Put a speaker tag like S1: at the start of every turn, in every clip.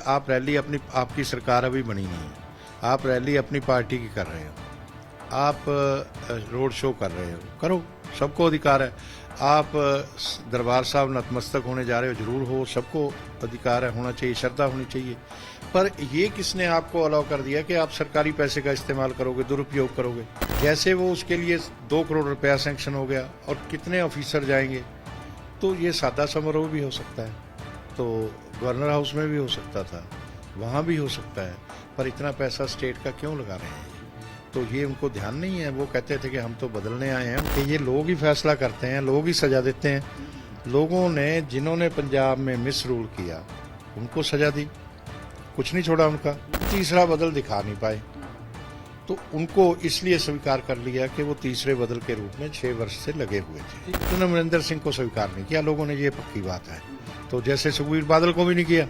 S1: आप रैली अपनी, आपकी सरकार अभी बनी नहीं है, आप रैली अपनी पार्टी की कर रहे हो, आप रोड शो कर रहे हो, करो, सबको अधिकार है। आप दरबार साहब नतमस्तक होने जा रहे हो, जरूर हो, सबको अधिकार है, होना चाहिए, श्रद्धा होनी चाहिए। पर ये किसने आपको अलाउ कर दिया कि आप सरकारी पैसे का इस्तेमाल करोगे, दुरुपयोग करोगे? जैसे वो उसके लिए 2 करोड़ रुपया सैंक्शन हो गया और कितने ऑफिसर जाएंगे, तो ये सादा समारोह भी हो सकता है, तो गवर्नर हाउस में भी हो सकता था, वहाँ भी हो सकता है, पर इतना पैसा स्टेट का क्यों लगा रहे हैं? तो ये उनको ध्यान नहीं है। वो कहते थे कि हम तो बदलने आए हैं, कि ये लोग ही फैसला करते हैं, लोग ही सजा देते हैं। लोगों ने, जिन्होंने पंजाब में मिस रूल किया, उनको सजा दी, कुछ नहीं छोड़ा उनका, तीसरा बदल दिखा नहीं पाए, तो उनको इसलिए स्वीकार कर लिया कि वो तीसरे बदल के रूप में 6 वर्ष से लगे हुए थे। तो अमरिंदर सिंह को स्वीकार नहीं किया लोगों ने, ये पक्की बात है। तो जैसे सुखबीर बादल को भी नहीं किया,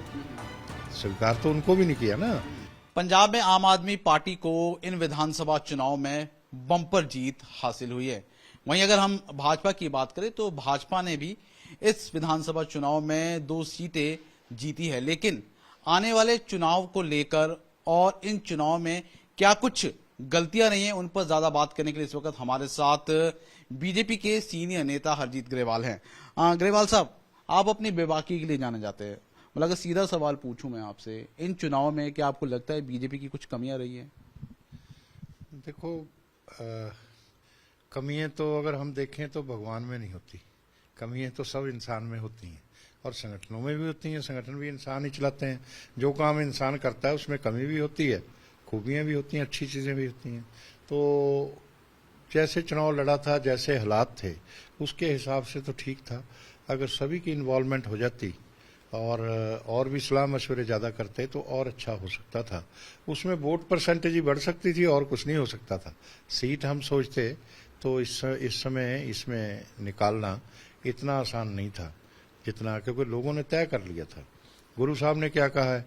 S1: स्वीकार तो उनको भी नहीं किया ना।
S2: पंजाब में आम आदमी पार्टी को इन विधानसभा चुनाव में बम्पर जीत हासिल हुई है। वहीं अगर हम भाजपा की बात करें तो भाजपा ने भी इस विधानसभा चुनाव में 2 सीटें जीती है, लेकिन आने वाले चुनाव को लेकर और इन चुनाव में क्या कुछ गलतियां रही हैं, उन पर ज्यादा बात करने के लिए इस वक्त हमारे साथ बीजेपी के सीनियर नेता हरजीत ग्रेवाल हैं। ग्रेवाल साहब, आप अपनी बेबाकी के लिए जाने जाते हैं, मतलब अगर सीधा सवाल पूछूं मैं आपसे, इन चुनाव में क्या आपको लगता है बीजेपी की कुछ कमियां रही हैं?
S1: देखो, कमियां तो अगर हम देखें तो भगवान में नहीं होती, कमियां तो सब इंसान में होती हैं और संगठनों में भी होती हैं। संगठन भी इंसान ही चलाते हैं, जो काम इंसान करता है उसमें कमी भी होती है, खूबियां भी होती हैं, अच्छी चीज़ें भी होती हैं। तो जैसे चुनाव लड़ा था, जैसे हालात थे, उसके हिसाब से तो ठीक था। अगर सभी की इन्वॉल्वमेंट हो जाती और भी सलाह मशवरे ज़्यादा करते तो और अच्छा हो सकता था। उसमें वोट परसेंटेज ही बढ़ सकती थी और कुछ नहीं हो सकता था। सीट हम सोचते तो इस समय इसमें निकालना इतना आसान नहीं था जितना, क्योंकि लोगों ने तय कर लिया था। गुरु साहब ने क्या कहा है,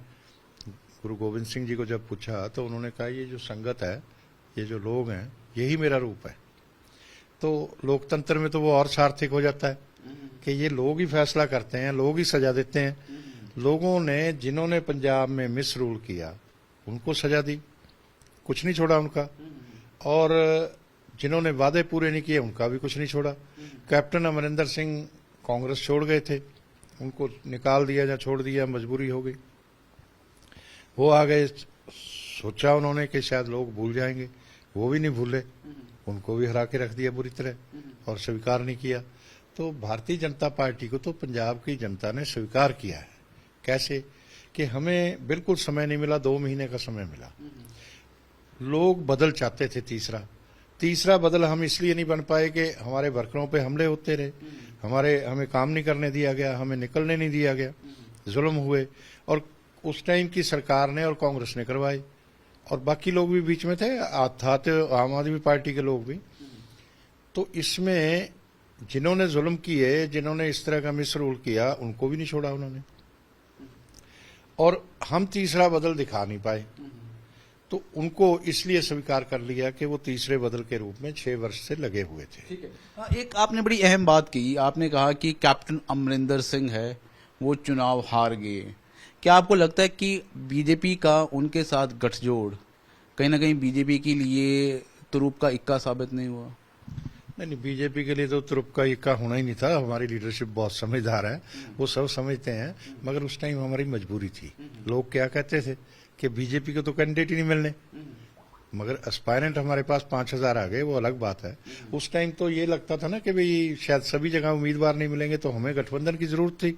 S1: गुरु गोविंद सिंह जी को जब पूछा तो उन्होंने कहा ये जो संगत है, ये जो लोग हैं, यही मेरा रूप है। तो लोकतंत्र में तो वो और सार्थक हो जाता है कि ये लोग ही फैसला करते हैं, लोग ही सजा देते हैं। लोगों ने, जिन्होंने पंजाब में मिस रूल किया, उनको सजा दी, कुछ नहीं छोड़ा उनका, और जिन्होंने वादे पूरे नहीं किए उनका भी कुछ नहीं छोड़ा। कैप्टन अमरिंदर सिंह कांग्रेस छोड़ गए थे, उनको निकाल दिया या छोड़ दिया, मजबूरी हो गई, वो आ गए। सोचा उन्होंने कि शायद लोग भूल जाएंगे, वो भी नहीं भूले, उनको भी हरा के रख दिया बुरी तरह और स्वीकार नहीं किया। तो भारतीय जनता पार्टी को तो पंजाब की जनता ने स्वीकार किया है। कैसे कि हमें बिल्कुल समय नहीं मिला, 2 महीने का समय मिला। लोग बदल चाहते थे, तीसरा बदल हम इसलिए नहीं बन पाए कि हमारे वर्करों पे हमले होते रहे, हमें काम नहीं करने दिया गया, हमें निकलने नहीं दिया गया, जुल्म हुए, और उस टाइम की सरकार ने और कांग्रेस ने करवाए, और बाकी लोग भी बीच में थे, आम आदमी पार्टी के लोग भी। तो इसमें जिन्होंने जुल्म किए, जिन्होंने इस तरह का मिस रूल किया, उनको भी नहीं छोड़ा उन्होंने, और हम तीसरा बदल दिखा नहीं पाए, तो उनको इसलिए स्वीकार कर लिया कि वो तीसरे बदल के रूप में 6 वर्ष से लगे हुए थे।
S2: ठीक है। एक आपने बड़ी अहम बात की, आपने कहा कि कैप्टन अमरिंदर सिंह है वो चुनाव हार गए। क्या आपको लगता है कि बीजेपी का उनके साथ गठजोड़ कहीं ना कहीं बीजेपी के लिए तुरुप का इक्का साबित नहीं हुआ?
S1: नहीं, बीजेपी के लिए तो तुरुप का इक्का होना ही नहीं था। हमारी लीडरशिप बहुत समझदार है, वो सब समझते हैं, मगर उस टाइम हमारी मजबूरी थी। लोग क्या कहते थे कि बीजेपी को तो कैंडिडेट ही नहीं मिलने, मगर एस्पायरेंट हमारे पास 5000 आ गए, वो अलग बात है। उस टाइम तो ये लगता था ना कि भाई शायद सभी जगह उम्मीदवार नहीं मिलेंगे, तो हमें गठबंधन की जरूरत थी।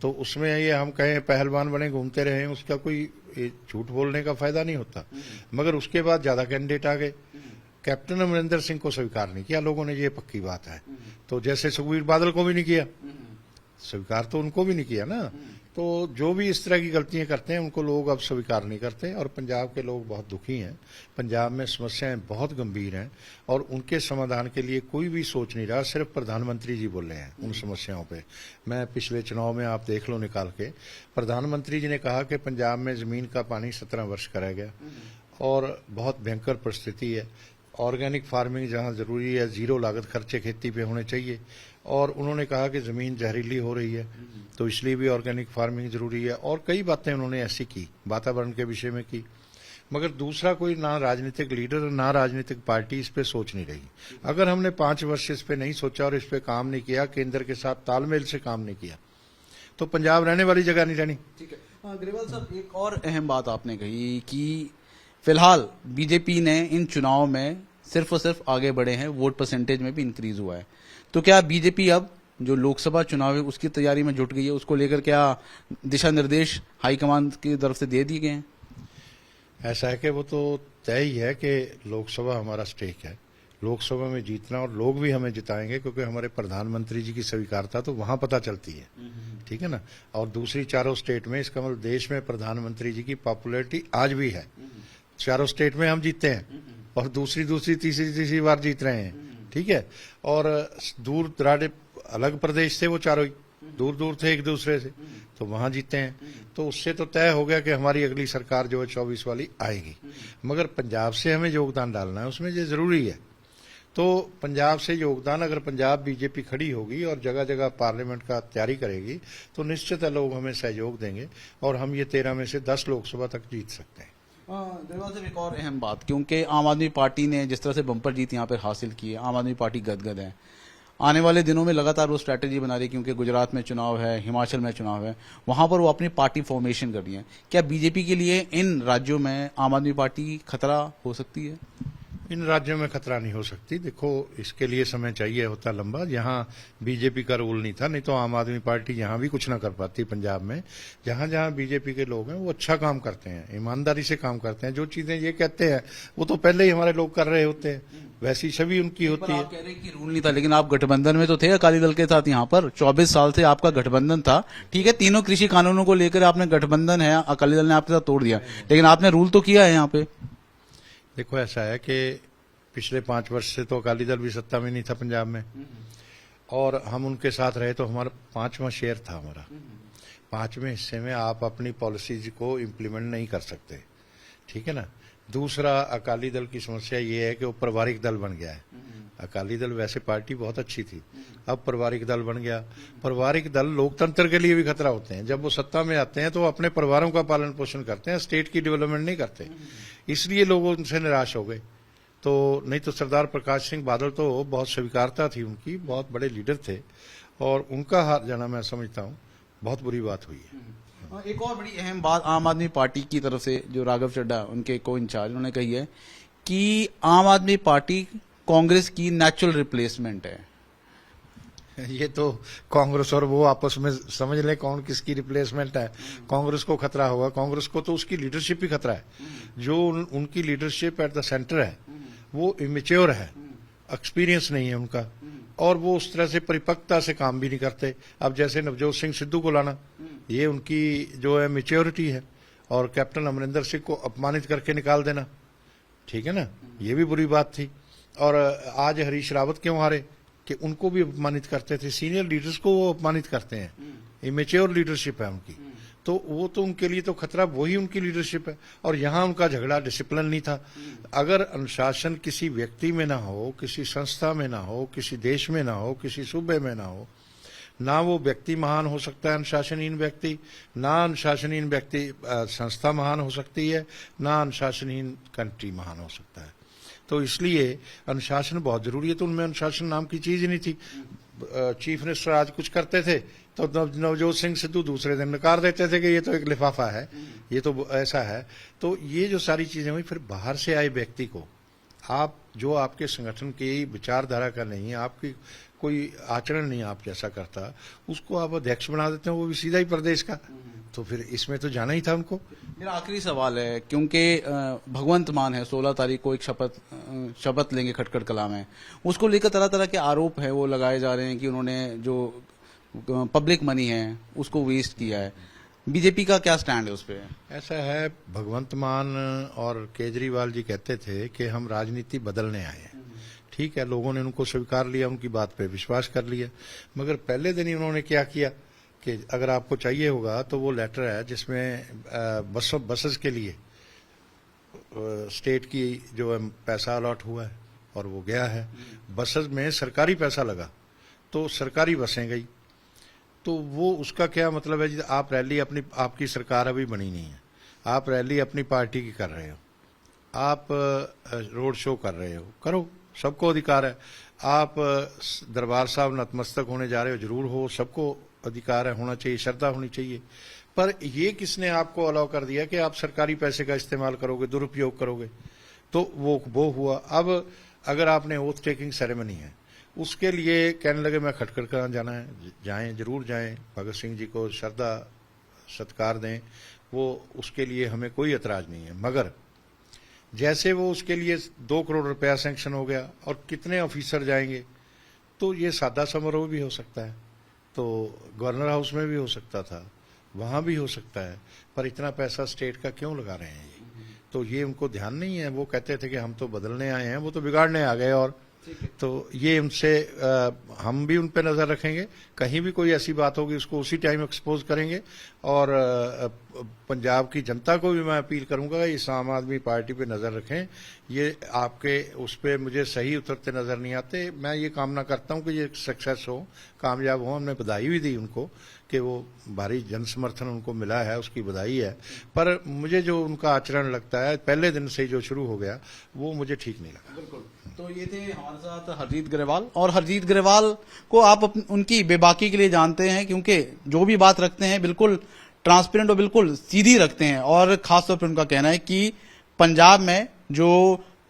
S1: तो उसमें ये हम कहें पहलवान बने घूमते रहे, उसका कोई झूठ बोलने का फायदा नहीं होता। मगर उसके बाद ज्यादा कैंडिडेट आ गए, कैप्टन अमरिंदर सिंह को स्वीकार नहीं किया लोगों ने, ये पक्की बात है। तो जैसे सुखबीर बादल को भी नहीं किया, स्वीकार तो उनको भी नहीं किया ना। तो जो भी इस तरह की गलतियां करते हैं उनको लोग अब स्वीकार नहीं करते, और पंजाब के लोग बहुत दुखी हैं। पंजाब में समस्याएं बहुत गंभीर हैं और उनके समाधान के लिए कोई भी सोच नहीं रहा। सिर्फ प्रधानमंत्री जी बोले हैं उन समस्याओं पे। मैं पिछले चुनाव में, आप देख लो निकाल के, प्रधानमंत्री जी ने कहा कि पंजाब में जमीन का पानी 17 वर्ष का रह गया और बहुत भयंकर परिस्थिति है। ऑर्गेनिक फार्मिंग जहां जरूरी है, जीरो लागत खर्चे खेती पे होने चाहिए, और उन्होंने कहा कि ज़मीन जहरीली हो रही है, तो इसलिए भी ऑर्गेनिक फार्मिंग जरूरी है, और कई बातें उन्होंने ऐसी की, वातावरण के विषय में की। मगर दूसरा कोई ना राजनीतिक लीडर ना राजनीतिक पार्टी इस पे सोच नहीं रही। अगर हमने 5 वर्ष इस पे नहीं सोचा और इस पे काम नहीं किया, केंद्र के साथ तालमेल से काम नहीं किया, तो पंजाब रहने वाली जगह नहीं रहनी।
S2: ठीक है ग्रेवाल साहब, एक और अहम बात आपने कही कि फिलहाल बीजेपी ने इन चुनाव में सिर्फ और सिर्फ आगे बढ़े हैं, वोट परसेंटेज में भी इंक्रीज हुआ है। तो क्या बीजेपी अब जो लोकसभा चुनाव है उसकी तैयारी में जुट गई है? उसको लेकर क्या दिशा निर्देश हाईकमान की तरफ से दे दिए गए हैं?
S1: ऐसा है कि वो तो तय ही है कि लोकसभा हमारा स्टेक है, लोकसभा में जीतना, और लोग भी हमें जिताएंगे, क्योंकि हमारे प्रधानमंत्री जी की स्वीकारता तो वहां पता चलती है। ठीक है ना। और दूसरी चारों स्टेट में, इसका मतलब देश में प्रधानमंत्री जी की पॉपुलैरिटी आज भी है। चारों स्टेट में हम जीते हैं और दूसरी तीसरी बार जीत रहे हैं। ठीक है। और दूर दराज अलग प्रदेश थे, वो चारों ही दूर दूर थे एक दूसरे से, तो वहां जीते हैं। तो उससे तो तय हो गया कि हमारी अगली सरकार जो है 24 वाली आएगी। मगर पंजाब से हमें योगदान डालना है, उसमें ये जरूरी है। तो पंजाब से योगदान, अगर पंजाब बीजेपी खड़ी होगी और जगह जगह पार्लियामेंट का तैयारी करेगी, तो निश्चित है लोग हमें सहयोग देंगे और हम ये 13 में से 10 लोकसभा तक जीत सकते हैं।
S2: दरअसल एक और अहम बात, क्योंकि आम आदमी पार्टी ने जिस तरह से बम्पर जीत यहाँ पर हासिल की है, आम आदमी पार्टी गदगद है। आने वाले दिनों में लगातार वो स्ट्रैटेजी बना रही है, क्योंकि गुजरात में चुनाव है, हिमाचल में चुनाव है, वहां पर वो अपनी पार्टी फॉर्मेशन कर रही है। क्या बीजेपी के लिए इन राज्यों में आम आदमी पार्टी खतरा हो सकती है?
S1: इन राज्यों में खतरा नहीं हो सकती। देखो, इसके लिए समय चाहिए होता लंबा। यहाँ बीजेपी का रूल नहीं था, नहीं तो आम आदमी पार्टी यहाँ भी कुछ ना कर पाती। पंजाब में जहाँ जहाँ बीजेपी के लोग हैं वो अच्छा काम करते हैं, ईमानदारी से काम करते हैं। जो चीजें ये कहते हैं वो तो पहले ही हमारे लोग कर रहे होते हैं, वैसी छवि उनकी होती है।
S2: आप कह रहे हैं कि रूल नहीं था, लेकिन आप गठबंधन में तो थे अकाली दल के साथ। यहाँ पर 24 साल से आपका गठबंधन था। ठीक है, तीनों कृषि कानूनों को लेकर आपने गठबंधन है, अकाली दल ने आपके साथ तोड़ दिया, लेकिन आपने रूल तो किया है यहाँ पे।
S1: देखो, ऐसा है कि पिछले 5 वर्ष से तो अकाली दल भी सत्ता में नहीं था पंजाब में, और हम उनके साथ रहे, तो हमारा 5वां शेयर था हमारा। 5वें हिस्से में आप अपनी पॉलिसीज को इम्प्लीमेंट नहीं कर सकते। ठीक है ना। दूसरा, अकाली दल की समस्या ये है कि वो पारिवारिक दल बन गया है। अकाली दल वैसे पार्टी बहुत अच्छी थी, अब पारिवारिक दल बन गया। पारिवारिक दल लोकतंत्र के लिए भी खतरा होते हैं। जब वो सत्ता में आते हैं तो अपने परिवारों का पालन पोषण करते हैं, स्टेट की डेवलपमेंट नहीं करते, इसलिए लोग उनसे निराश हो गए। तो नहीं तो सरदार प्रकाश सिंह बादल तो बहुत स्वीकारता थी उनकी, बहुत बड़े लीडर थे, और उनका हार जाना मैं समझता हूँ बहुत बुरी बात हुई है।
S2: एक और बड़ी अहम बात आम आदमी पार्टी की तरफ से, जो राघव चड्ढा उनके को इंचार्ज, उन्होंने कही है कि आम आदमी पार्टी कांग्रेस की नेचुरल रिप्लेसमेंट है।
S1: ये तो कांग्रेस और वो आपस में समझ लें कौन किसकी रिप्लेसमेंट है। कांग्रेस को खतरा होगा, कांग्रेस को तो उसकी लीडरशिप ही खतरा है। जो उनकी लीडरशिप एट द सेंटर है वो इमेच्योर है, एक्सपीरियंस नहीं है उनका, और वो उस तरह से परिपक्वता से काम भी नहीं करते। अब जैसे नवजोत सिंह सिद्धू को लाना, ये उनकी जो है मेच्योरिटी है, और कैप्टन अमरिंदर सिंह को अपमानित करके निकाल देना, ठीक है ना, ये भी बुरी बात थी। और आज हरीश रावत क्यों हारे, कि उनको भी अपमानित करते थे, सीनियर लीडर्स को वो अपमानित करते हैं, इमेच्योर लीडरशिप है उनकी। तो वो तो उनके लिए तो खतरा वही उनकी लीडरशिप है। और यहाँ उनका झगड़ा डिसिप्लिन नहीं था। अगर अनुशासन किसी व्यक्ति में ना हो, किसी संस्था में ना हो, किसी देश में ना हो, किसी सूबे में ना हो, ना वो व्यक्ति महान हो सकता है अनुशासनहीन व्यक्ति, ना अनुशासनहीन व्यक्ति संस्था महान हो सकती है, ना अनुशासनहीन कंट्री महान हो सकता है। तो इसलिए अनुशासन बहुत जरूरी है। तो उनमें अनुशासन नाम की चीज ही नहीं थी। चीफ मिनिस्टर आज कुछ करते थे तो नवजोत सिंह सिद्धू दूसरे दिन नकार देते थे कि ये तो एक लिफाफा है, ये तो ऐसा है। तो ये जो सारी चीजें हुई, फिर बाहर से आए व्यक्ति को आप, जो आपके संगठन की विचारधारा का नहीं है, आपकी कोई आचरण नहीं आप जैसा करता, उसको आप अध्यक्ष बना देते हैं, वो भी सीधा ही प्रदेश का। तो फिर इसमें तो जाना ही था उनको।
S2: मेरा आखिरी सवाल है, क्योंकि भगवंत मान है, 16 तारीख को एक शपथ लेंगे खटखट कला में, उसको लेकर तरह तरह के आरोप है वो लगाए जा रहे हैं कि उन्होंने जो पब्लिक मनी है उसको वेस्ट किया है। बीजेपी का क्या स्टैंड है उस पर?
S1: ऐसा है, भगवंत मान और केजरीवाल जी कहते थे कि हम राजनीति बदलने आए हैं। ठीक है, लोगों ने उनको स्वीकार लिया, उनकी बात पे विश्वास कर लिया, मगर पहले दिन ही उन्होंने क्या किया कि अगर आपको चाहिए होगा तो वो लेटर है जिसमें बसेस के लिए स्टेट की जो है पैसा अलॉट हुआ है और वो गया है। बसेस में सरकारी पैसा लगा, तो सरकारी बसें गई, तो वो उसका क्या मतलब है जी? आप रैली अपनी, आपकी सरकार अभी बनी नहीं है, आप रैली अपनी पार्टी की कर रहे हो, आप रोड शो कर रहे हो, करो, सबको अधिकार है। आप दरबार साहब नतमस्तक होने जा रहे हो, जरूर हो, सबको अधिकार है, होना चाहिए, श्रद्धा होनी चाहिए। पर ये किसने आपको अलाउ कर दिया कि आप सरकारी पैसे का इस्तेमाल करोगे, दुरुपयोग करोगे? तो वो हुआ। अब अगर आपने ओथ टेकिंग सेरेमनी है, उसके लिए कहने लगे मैं खटखड़ कहाँ जाना है, जाएं, जरूर जाएं, भगत सिंह जी को श्रद्धा सत्कार दें, वो उसके लिए हमें कोई एतराज नहीं है। मगर जैसे वो उसके लिए 2 करोड़ रुपया सैंक्शन हो गया और कितने ऑफिसर जाएंगे, तो ये सादा समारोह भी हो सकता है, तो गवर्नर हाउस में भी हो सकता था, वहां भी हो सकता है, पर इतना पैसा स्टेट का क्यों लगा रहे हैं ये? तो ये उनको ध्यान नहीं है। वो कहते थे कि हम तो बदलने आए हैं, वो तो बिगाड़ने आ गए। और तो ये उनसे हम भी उन पे नजर रखेंगे, कहीं भी कोई ऐसी बात होगी उसको उसी टाइम एक्सपोज करेंगे। और पंजाब की जनता को भी मैं अपील करूंगा, इस आम आदमी पार्टी पे नजर रखें। ये आपके उस पे मुझे सही उतरते नजर नहीं आते। मैं ये कामना करता हूं कि ये सक्सेस हो, कामयाब हो। हमने बधाई भी दी उनको कि वो भारी जन समर्थन उनको मिला है, उसकी बधाई है। पर मुझे जो उनका आचरण लगता है पहले दिन से जो शुरू हो गया, वो मुझे ठीक नहीं लगा।
S2: बिल्कुल। तो ये थे हमारे साथ हरजीत ग्रेवाल, और हरजीत ग्रेवाल को आप उनकी बेबाकी के लिए जानते हैं, क्योंकि जो भी बात रखते हैं बिल्कुल ट्रांसपेरेंट और बिल्कुल सीधी रखते हैं। और खासतौर पर उनका कहना है कि पंजाब में जो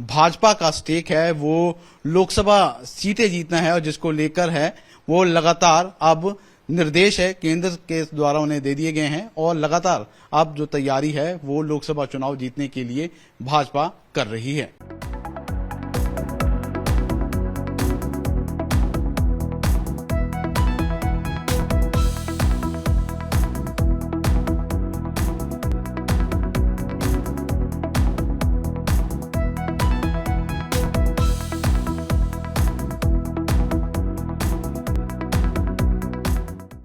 S2: भाजपा का स्टेक है वो लोकसभा सीटें जीतना है, और जिसको लेकर है वो लगातार अब निर्देश है केंद्र के द्वारा उन्हें दे दिए गए हैं, और लगातार अब जो तैयारी है वो लोकसभा चुनाव जीतने के लिए भाजपा कर रही है।